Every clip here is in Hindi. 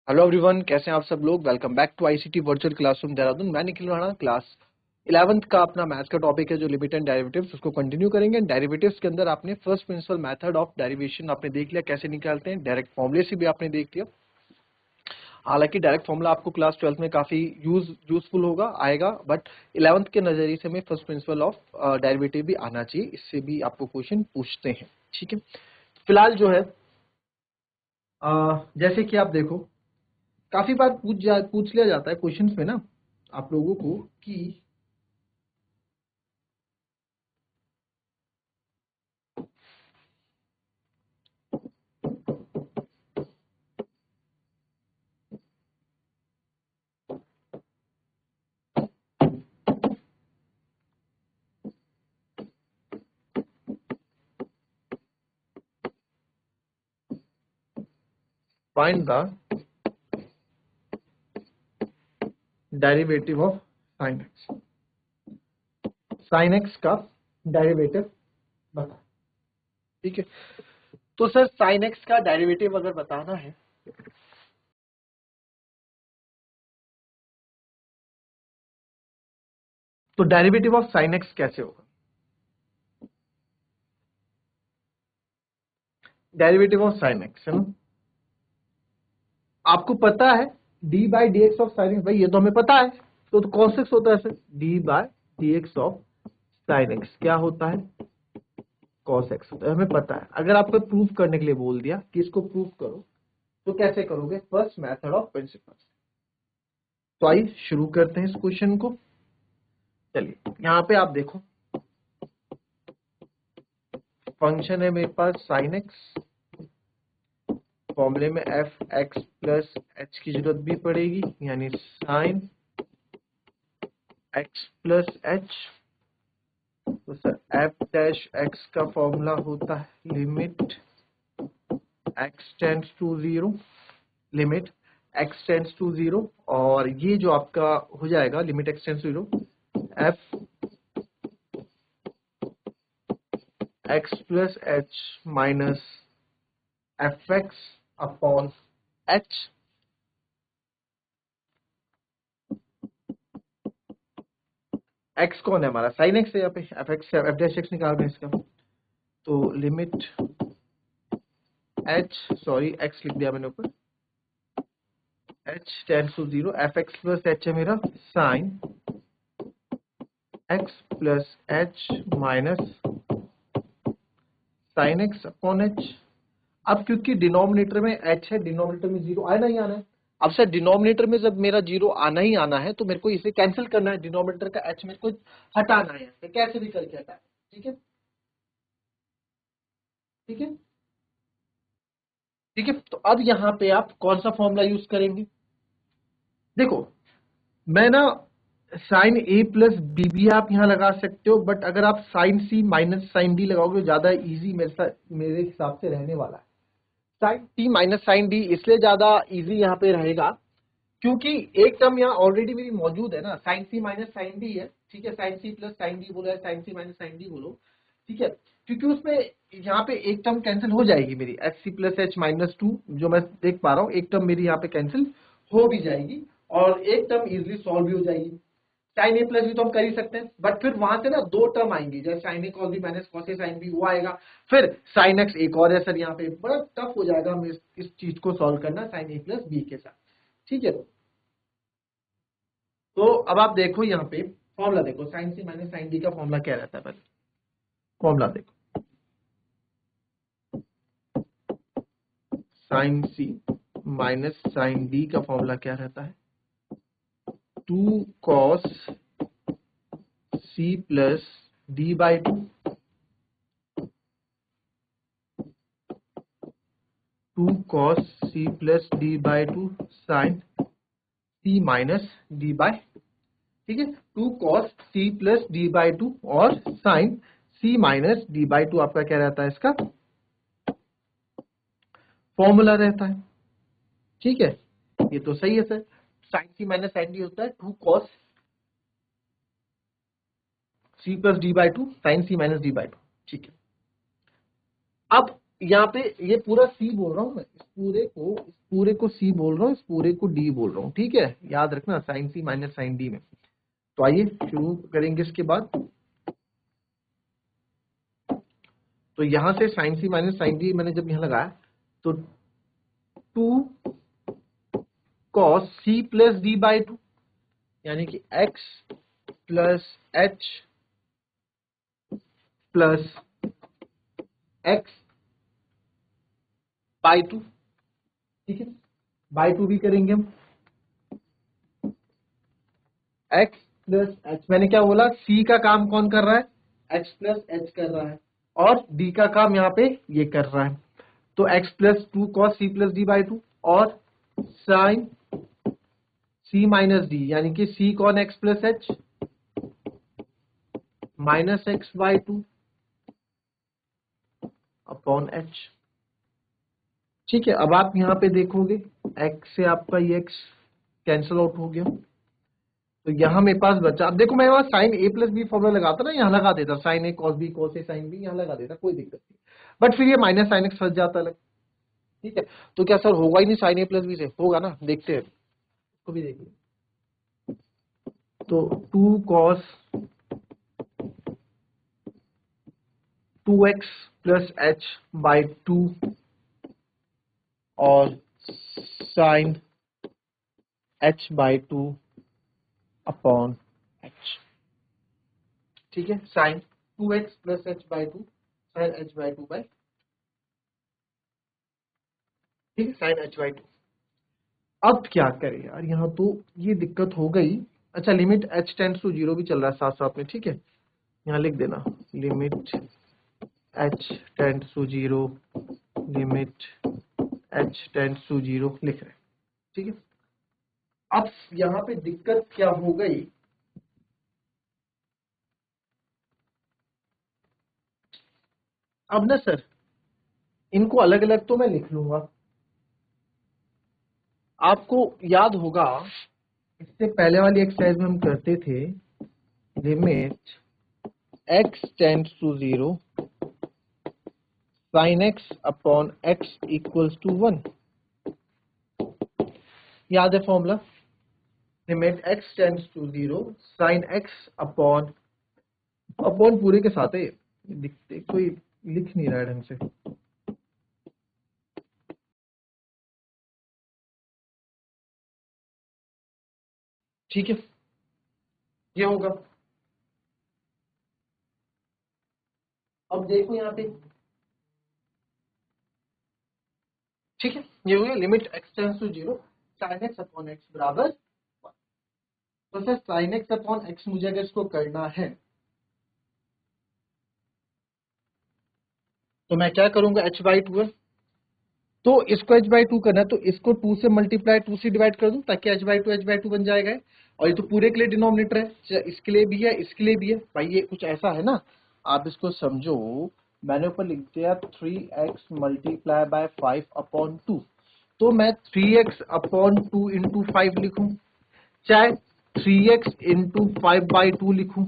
हेलो एवरीवन, कैसे हैं आप सब लोग। Welcome back to ICT virtual classroom Dehradun. मैं निखिल राणा। क्लास 11th का अपना मैथ्स का टॉपिक है जो लिमिट एंड डेरिवेटिव्स, उसको कंटिन्यू करेंगे। डेरिवेटिव्स के अंदर आपने first principle method of derivation आपने देख लिया, कैसे निकालते हैं। डायरेक्ट फॉर्मूले से भी आपने देख लिया। हालांकि डायरेक्ट फॉर्मूला आपको क्लास 12th में काफी यूजफुल होगा आएगा, बट 11th के नजरिए से हमें फर्स्ट प्रिंसिपल ऑफ डेरिवेटिव भी आना चाहिए, इससे भी आपको क्वेश्चन पूछते हैं। ठीक है, फिलहाल जो है जैसे कि आप देखो, काफी बार पूछ लिया जाता है क्वेश्चंस में ना आप लोगों को कि find the derivative of sine x. Sine x का डेरिवेटिव बता। ठीक है, तो सर साइन एक्स का डेरिवेटिव अगर बताना है तो डेरिवेटिव ऑफ साइन एक्स कैसे होगा। डेरिवेटिव ऑफ साइन एक्स है ना, आपको पता है D by d x of sine x, भाई ये तो हमें पता है। तो कॉस एक्स होता है sir, D by d x of sine x क्या होता है, कॉस एक्स होता है, हमें पता है। अगर आपको प्रूफ करने के लिए बोल दिया कि इसको प्रूफ करो, तो कैसे करोगे, फर्स्ट मेथड ऑफ प्रिंसिपल। तो आइए शुरू करते हैं इस क्वेश्चन को। चलिए यहाँ पे आप देखो, फंक्शन है मेरे पास साइन एक्स, फॉर्मूले में एफ एक्स प्लस एच की जरूरत भी पड़ेगी, यानी साइन एक्स प्लस एच। तो सर एफ डैश एक्स का फॉर्मूला होता है limit x tends to zero, limit x tends to zero, और ये जो आपका हो जाएगा limit x tends to zero, f x plus h minus f x upon h. X कौन है हमारा, साइन एक्स है, यहाँ पे f x f dash x निकाल रहे हैं इसका। तो लिमिट एच, सॉरी एक्स लिख दिया मैंने ऊपर, h tends to zero, f x plus h है मेरा sine x plus h minus sine x upon H. अब क्योंकि डिनोमिनेटर में एच है, डिनोमिनेटर में जीरो आना ही आना है। अब सर डिनोमिनेटर में जब मेरा जीरो आना ही आना है तो मेरे को इसे कैंसिल करना है, डिनोमिनेटर का एच मेरे को हटाना है, तो कैसे भी करके हटाए। ठीक है, ठीक है, ठीक है। तो अब यहाँ पे आप कौन सा फॉर्मूला यूज करेंगे, देखो मैं ना साइन ए प्लस बी भी आप यहाँ लगा सकते हो, बट अगर आप साइन सी माइनस साइन डी लगाओगे तो ज्यादा इजी मेरे हिसाब से रहने वाला है। Sine t minus sine d इसलिए ज्यादा इजी यहाँ पे रहेगा क्योंकि एक टर्म यहाँ ऑलरेडी मेरी मौजूद है ना, साइन सी माइनस साइन डी है। ठीक है, sine c plus sine d बोलो या साइन सी माइनस साइन डी बोलो। ठीक है, क्योंकि उसमें यहाँ पे एक टर्म कैंसिल हो जाएगी मेरी, h c plus h minus two जो मैं देख पा रहा हूँ, एक टर्म मेरी यहाँ पे कैंसिल हो भी जाएगी और एक टर्म इजिली सॉल्व भी हो जाएगी। साइन ए प्लस भी तो हम कर ही सकते हैं, बट फिर वहां से ना दो टर्म आएंगी, जैसे sign A cos B minus cos A sine B वो आएगा, फिर साइन एक्स एक और है सर, यहाँ पे बड़ा टफ हो जाएगा हमें इस चीज को सॉल्व करना साइन ए प्लस बी के साथ। ठीक है, तो अब आप देखो यहाँ पे फॉर्मूला देखो, साइन सी माइनस साइन डी का फॉर्मूला क्या रहता है, पहले फॉर्मूला देखो, साइन सी माइनस साइन डी का फॉर्मूला क्या रहता है, two cos C plus D by two, two cos C plus D by two sine C minus D by, ठीक है, two cos C plus D by two और sine C minus D by two आपका क्या रहता है, इसका फॉर्मूला रहता है। ठीक है, ये तो सही है सर, साइन सी माइनस साइन डी होता है two cos C plus D by two sine C minus D by two. ठीक है, अब यहाँ पे ये पूरा सी बोल रहा हूं मैं, इस पूरे को पूरे को सी बोल रहा हूँ, इस पूरे को डी बोल रहा हूँ, ठीक है, याद रखना साइन सी माइनस साइन डी में। तो आइए शुरू करेंगे इसके बाद। तो यहां से साइन सी माइनस साइन डी मैंने जब यहां लगाया तो 2 cos c plus D by 2 यानी कि x plus h plus x by 2, ठीक है, बाई 2 भी करेंगे हम। x प्लस एच, मैंने क्या बोला, c का काम कौन कर रहा है, x प्लस एच कर रहा है, और d का काम यहाँ पे ये कर रहा है। तो x plus 2 cos c plus D by 2 और साइन c माइनस डी यानी कि c कौन x plus h minus x by 2 upon H, ठीक है। अब आप यहाँ पे देखोगे x से आपका ये x कैंसिल आउट हो गया, तो यहाँ मेरे पास बचा, अब देखो मैं वहां साइन ए प्लस बी फॉर्मूला लगाता ना, यहाँ लगा देता sign A cos B cos A sine B, यहाँ लगा देता, कोई दिक्कत नहीं, बट फिर ये माइनस साइन एक्स फंस जाता अलग, ठीक है। तो क्या सर होगा ही नहीं साइन ए प्लस बी से, होगा ना, देखते हैं इसको भी देखिए। तो 2 cos 2x plus H by 2 और sine h by 2 upon h, ठीक है, sine 2x plus h by 2 sine h by 2 by, ठीक है, साइन h बाई 2। अब क्या करें यार, यहाँ तो ये दिक्कत हो गई। अच्छा, लिमिट h टेंड्स टू 0 भी चल रहा है साथ साथ में, ठीक है, यहाँ लिख देना limit h tends to 0, limit h tends to 0 लिख रहे हैं, ठीक है। अब यहाँ पे दिक्कत क्या हो गई, अब ना सर इनको अलग अलग तो मैं लिख लूंगा, आपको याद होगा इससे पहले वाली एक्सरसाइज में हम करते थे limit x tends to 0 sine x upon x equals to 1, याद है formula, limit x tends to 0 sine x upon पूरे के साथ है, दिखते कोई लिख नहीं रहा है ढंग से, ठीक है, ये होगा। अब देखो यहाँ पे, ठीक है, ये हो गया limit x tends to 0 sine x upon x बराबर 1। तो sir sine x upon x मुझे अगर इसको करना है तो मैं क्या करूंगा, h बाई 2 है, तो इसको h बाई 2 करना है तो इसको 2 से मल्टीप्लाई 2 से डिवाइड कर दूं ताकि h बाई 2 बन जाएगा, और ये तो पूरे के लिए डिनोमिनेटर है, इसके लिए भी है इसके लिए भी है, भाई ये कुछ ऐसा है ना, आप इसको समझो, मैंने ऊपर लिख दिया 3x मल्टीप्लाई बाय 5 अपॉन 2, तो मैं 3x अपॉन 2 इंटू 5 लिखूं, चाहे 3x इंटू 5 बाई 2 लिखूं,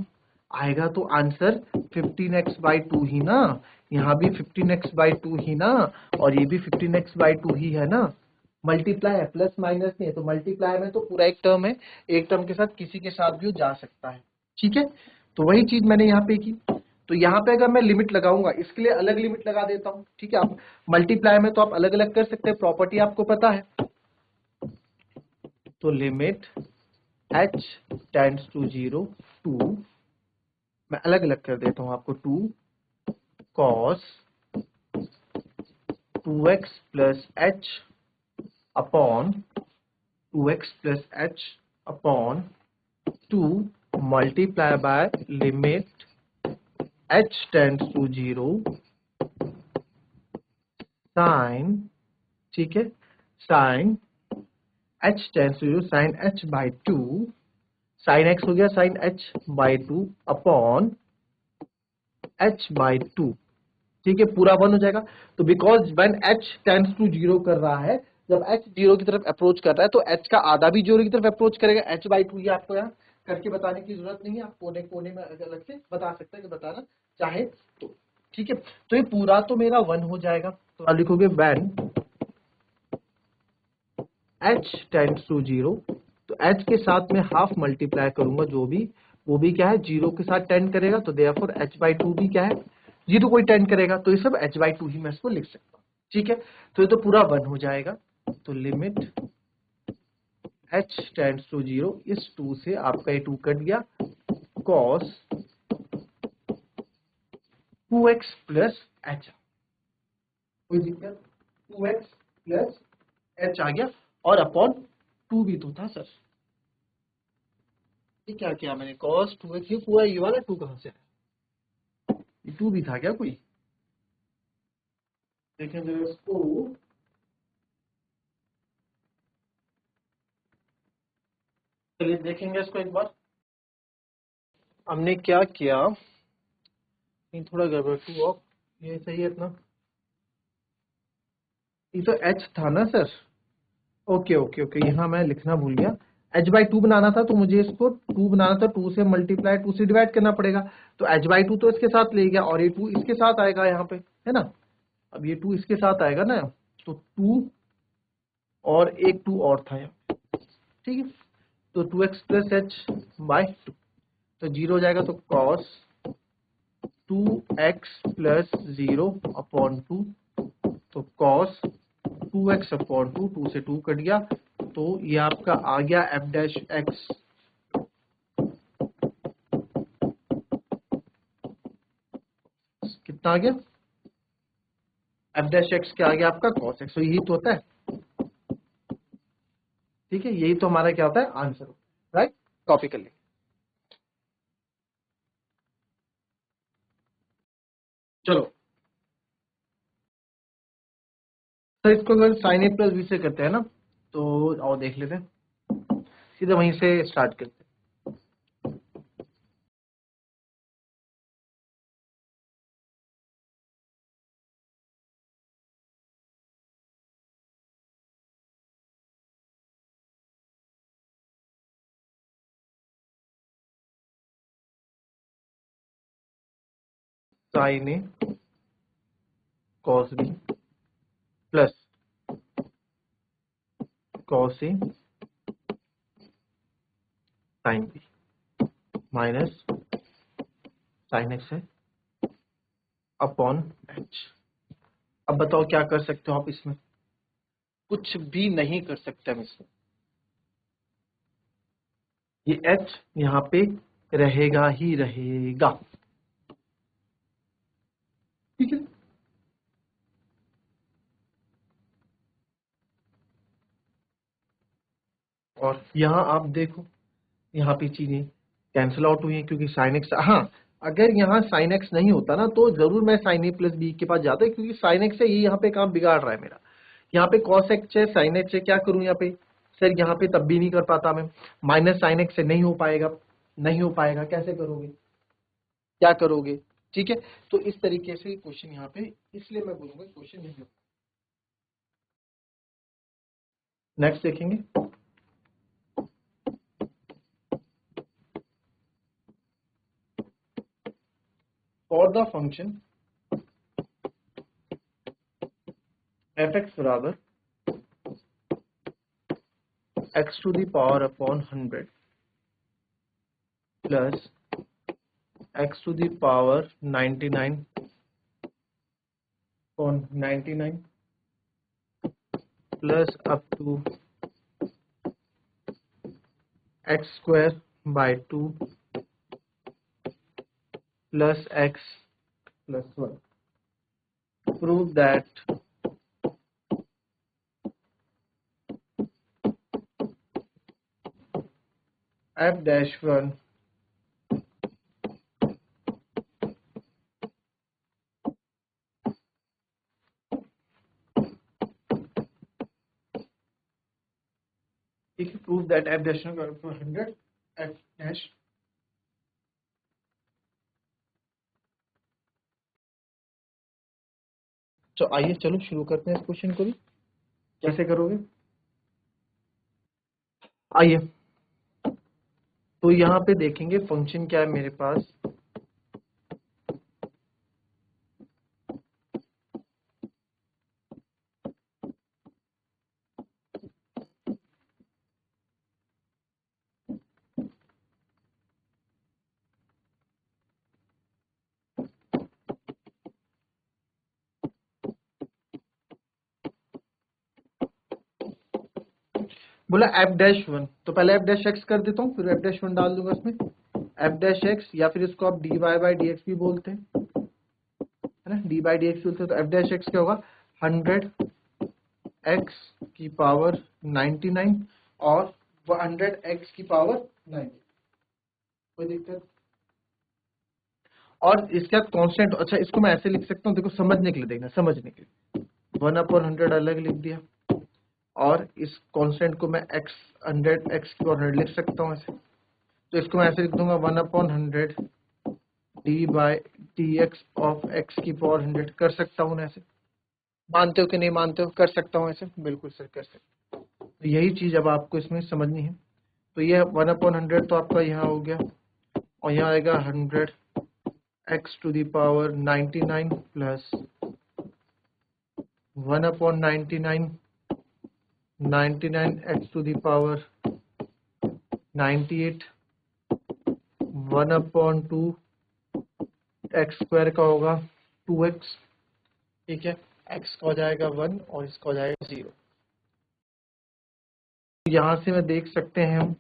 आएगा तो आंसर 15x बाई 2 ही ना, यहाँ भी 15x बाई 2 ही ना, और ये भी 15x बाई 2 ही है ना, मल्टीप्लाई है, प्लस माइनस नहीं है, तो मल्टीप्लाई में तो पूरा एक टर्म है, एक टर्म के साथ किसी के साथ भी जा सकता है, ठीक है। तो वही चीज मैंने यहाँ पे की, तो यहाँ पे अगर मैं लिमिट लगाऊंगा, इसके लिए अलग लिमिट लगा देता हूँ, ठीक है, आप मल्टीप्लाई में तो आप अलग अलग कर सकते हैं, प्रॉपर्टी आपको पता है, तो लिमिट h टेंड्स टू 0 2, मैं अलग अलग कर देता हूं आपको, 2 cos 2x plus h upon 2x plus h upon 2 multiply by limit h tends to 0 sine, ठीक है, sine h tends to 0 sine h by 2, sine x हो गया sine h by 2 upon h by 2, ठीक है, पूरा 1 हो जाएगा, तो because when h tends to 0 कर रहा है, जब h 0 की तरफ अप्रोच कर रहा है तो h का आधा भी 0 की तरफ अप्रोच करेगा, h बाई 2, ये आपको यहाँ करके बताने की जरूरत नहीं है, आप कोने कोने में अलग से बता सकते हैं कि बताना चाहे तो, ठीक है। तो ये पूरा तो मेरा 1 हो जाएगा, तो आप लिखोगे व्हेन h टेंड्स टू 0, तो h के साथ में हाफ मल्टीप्लाई करूंगा जो भी, वो भी क्या है 0 के साथ टेंड करेगा, तो देयरफॉर h/2 भी क्या है 0 को ही टेंड करेगा, तो ये सब h/2 ही मैं इसको लिख सकता हूँ। ठीक है, तो ये तो पूरा 1 हो जाएगा, तो लिमिट h टेंड्स टू 0, इस 2 से आपका ये 2 कट गया, cos 2x प्लस h, कोई दिक्कत, 2x प्लस h आ गया, और अपॉन 2 भी तो था सर, ये क्या किया मैंने, cos 2x, ये पूरा ये वाला 2 कहां से है, ये 2 भी था क्या कोई, देखें जरा इसको, चलिए देखेंगे इसको एक बार। हमने क्या किया, नहीं थोड़ा गड़बड़, 2 ऑफ, ये सही है इतना, ये तो h था ना सर, ओके ओके ओके, यहाँ मैं लिखना भूल गया, h/2 बनाना था तो मुझे इसको 2 बनाना था, 2 से मल्टीप्लाई 2 से डिवाइड करना पड़ेगा, तो h/2 तो इसके साथ ले गया, और ये 2 इसके साथ आएगा यहाँ पे, है ना, अब ये 2 इसके साथ आएगा ना, तो 2 और एक 2 और था यहाँ, ठीक है, तो 2x प्लस h/2, तो 0 हो जाएगा, तो cos 2x प्लस 0 अपॉन 2, तो cos 2x अपॉन 2, 2 से 2 कट गया, तो ये आपका आ गया f डैश x, कितना आ गया, f डैश x क्या आ गया आपका cos x, तो यही तो होता है, ठीक है, यही तो हमारा क्या होता है आंसर, राइट, कॉपी कर लेंगे। चलो सर, इसको अगर साइन ए प्लस बी से करते हैं ना, तो आओ देख लेते हैं, सीधे वहीं से स्टार्ट करते हैं। Sine A cos B plus cos A sine B minus sine x है अपॉन एच। अब बताओ क्या कर सकते हो आप इसमें, कुछ भी नहीं कर सकते हम इसमें, ये एच यहाँ पे रहेगा ही रहेगा, ठीक है, और यहाँ आप देखो, यहाँ पे चीजें कैंसिल आउट हुई हैं क्योंकि साइन एक्स, हाँ, अगर यहाँ साइन एक्स नहीं होता ना तो जरूर मैं साइन ए प्लस बी के पास जाता, क्योंकि साइन एक्स है, ये यहाँ पे काम बिगाड़ रहा है मेरा, यहाँ पे कॉस एक्स है, साइन एक्स है, क्या करूँ यहाँ पे सर, यहाँ पे तब भी नहीं कर पाता मैं, माइनस साइन एक्स से नहीं हो पाएगा, नहीं हो पाएगा, कैसे करोगे, क्या करोगे, ठीक है, तो इस तरीके से क्वेश्चन यहाँ पे, इसलिए मैं बोलूंगा क्वेश्चन नहीं होता। नेक्स्ट देखेंगे, for the function F X बराबर X to the power upon 100 plus x to the power 99 upon 99 plus up to x square by 2 plus x plus 1. Prove that f dash 1 if you prove that f dash 1 equal to 100 f dash, तो आइए चलो शुरू करते हैं इस क्वेश्चन को भी, कैसे करोगे, आइए, तो यहाँ पे देखेंगे फंक्शन क्या है मेरे पास, बोला एफ डैश वन, तो पहले एफ डैश एक्स कर देता हूँ, फिर एफ डैश वन डाल दूंगा इसमें, एफ डैश एक्स, या फिर इसको आप d y by d x भी बोलते हैं, है ना, डी बाई डी एक्स बोलते हैं। तो एफ डैश एक्स क्या होगा, 100 एक्स की पावर 99 और 100 एक्स की पावर 90, कोई दिक्कत। और इसके बाद कॉन्स्टेंट, अच्छा इसको मैं ऐसे लिख सकता हूँ, देखो समझने के लिए, देखना समझने के लिए, 1/100 अलग लिख दिया, और इस कांस्टेंट को मैं x 100 x की पावर 100 लिख सकता हूँ ऐसे। तो इसको मैं ऐसे लिख दूंगा 1/100 D by d x of x की पावर 100, कर सकता हूँ ऐसे। मानते हो कि नहीं मानते हो, कर सकता हूँ ऐसे, बिल्कुल सर कर सकता हूँ। तो यही चीज अब आपको इसमें समझनी है। तो ये 1/100 तो आपका यहाँ हो गया, और यहाँ आएगा 100 x to the power 99 plus 1/99 99x to the power 98 1/2 x square का होगा 2x, ठीक है, x का हो जाएगा 1 और इसका हो जाएगा 0। यहाँ से मैं देख सकते हैं हम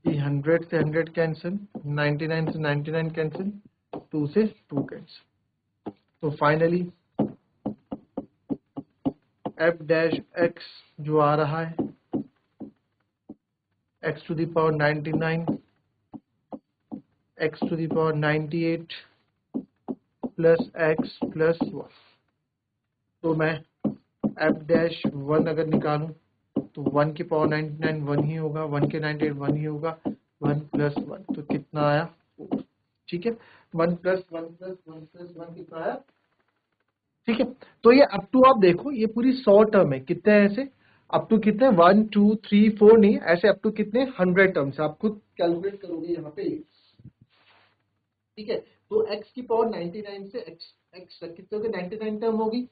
कि 100 से 100 कैंसिल, 99 से 99 कैंसिल, 2 से 2 कैंसिल। तो फाइनली f डैश x जो आ रहा है x to the power 99 x to the power 98 plus x plus 1। तो मैं f डैश 1 अगर निकालूं तो 1 की पावर 99 1 ही होगा, 1 के 98 1 ही होगा, 1 प्लस 1 तो कितना आया 4, ठीक है, 1 प्लस 1 प्लस 1 प्लस 1 कितना आया, ठीक है। तो ये अप टू आप देखो ये पूरी 100 टर्म है, कितने हैं ऐसे अप टू, कितने 1 2 3 4 नहीं, ऐसे अप टू कितने 100 टर्म्स, आप खुद कैलकुलेट करोगे यहाँ पे, ठीक है। तो x की पावर 99 से x तक कितने हो गए, 99 टर्म होगी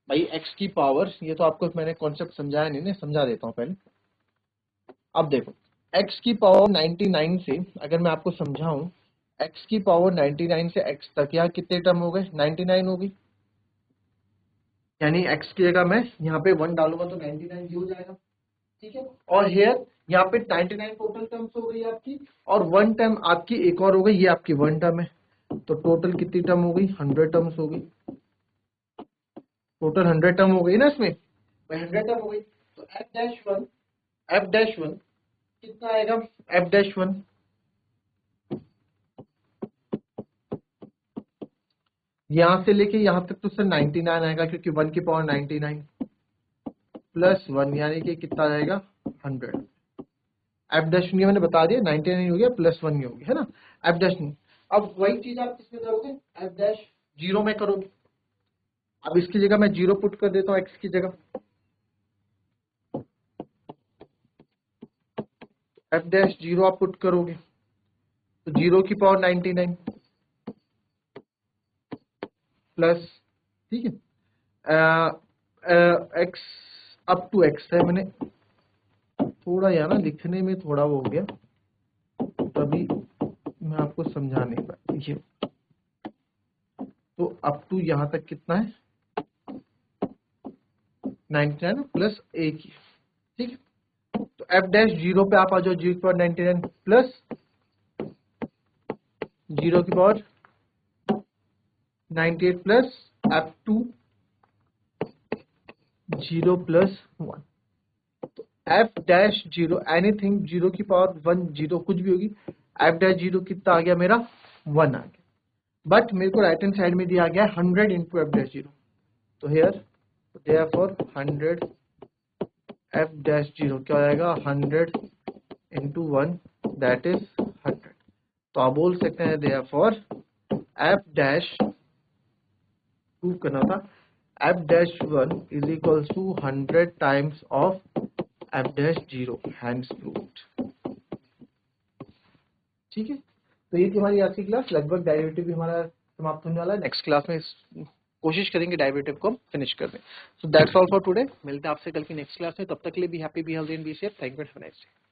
भाई, x की पावर, ये तो आपको मैंने कॉन्सेप्ट समझाया नहीं, समझा देता हूँ पहले। अब देखो x की पावर 99 से अगर मैं आपको समझाऊं, x की पावर 99 से x तक यहाँ कितने टर्म हो गए, 99 होगी, यानी x की जगह मैं यहाँ पे 1 डालूंगा तो 99 हो जाएगा, ठीक है। और हेयर यहाँ पे 99 टोटल टर्म्स हो गई आपकी, और 1 टर्म आपकी एक और हो गई, ये आपकी 1 टर्म है, तो टोटल कितनी टर्म हो गई, 100 टर्म्स हो गई, टोटल 100 टर्म हो गई ना इसमें, 100 टर्म हो गई। तो एफ डैश वन कितना आएगा, एफ डैश वन यहां से लेके यहां तक तो सर 99 आएगा, क्योंकि 1 की पावर 99 प्लस 1 यानी कि कितना आएगा 100। एफ डैश ये मैंने बता दिया 99 हो गया प्लस 1 हो गया, है ना, एफ डैश। अब वही चीज आप किसमें करोगे, एफ डैश 0 में करोगे। अब इसकी जगह मैं 0 पुट कर देता हूँ x की जगह, एफ डैश 0 आप पुट करोगे तो 0 की पावर 99 प्लस, ठीक है, x अप टू x है, मैंने थोड़ा यहाँ ना लिखने में थोड़ा वो हो गया, तभी मैं आपको समझा नहीं पाया, ये तो अप टू यहाँ तक कितना है 99 प्लस a की, ठीक है। तो f डैश 0 पे आप आ जाओ, 0 की पावर 99 प्लस 0 की power 98 plus up to 0 plus 1। तो f डैश 0 एनीथिंग 0 की पावर 1 0 कुछ भी होगी, f डैश 0 कितना आ गया मेरा 1 आ गया, बट मेरे को राइट हैंड साइड में दिया गया 100 इंटू एफ डैश 0। तो हेयर देयरफॉर 100 एफ डैश 0 क्या हो जाएगा 100 इंटू 1 दैट इज 100। तो आप बोल सकते हैं देयरफॉर एफ डैश प्रूव करना था, f dash 1 is equals to 100 times of f dash 0, hence proved, ठीक है। तो ये थी हमारी आज की क्लास, लगभग डेरिवेटिव भी हमारा समाप्त होने वाला है, नेक्स्ट क्लास में कोशिश करेंगे डेरिवेटिव को हम फिनिश कर दें। So that's all for today, मिलते हैं आपसे कल की नेक्स्ट क्लास में, तब तक के लिए be happy be healthy and be safe, thank you for nice day.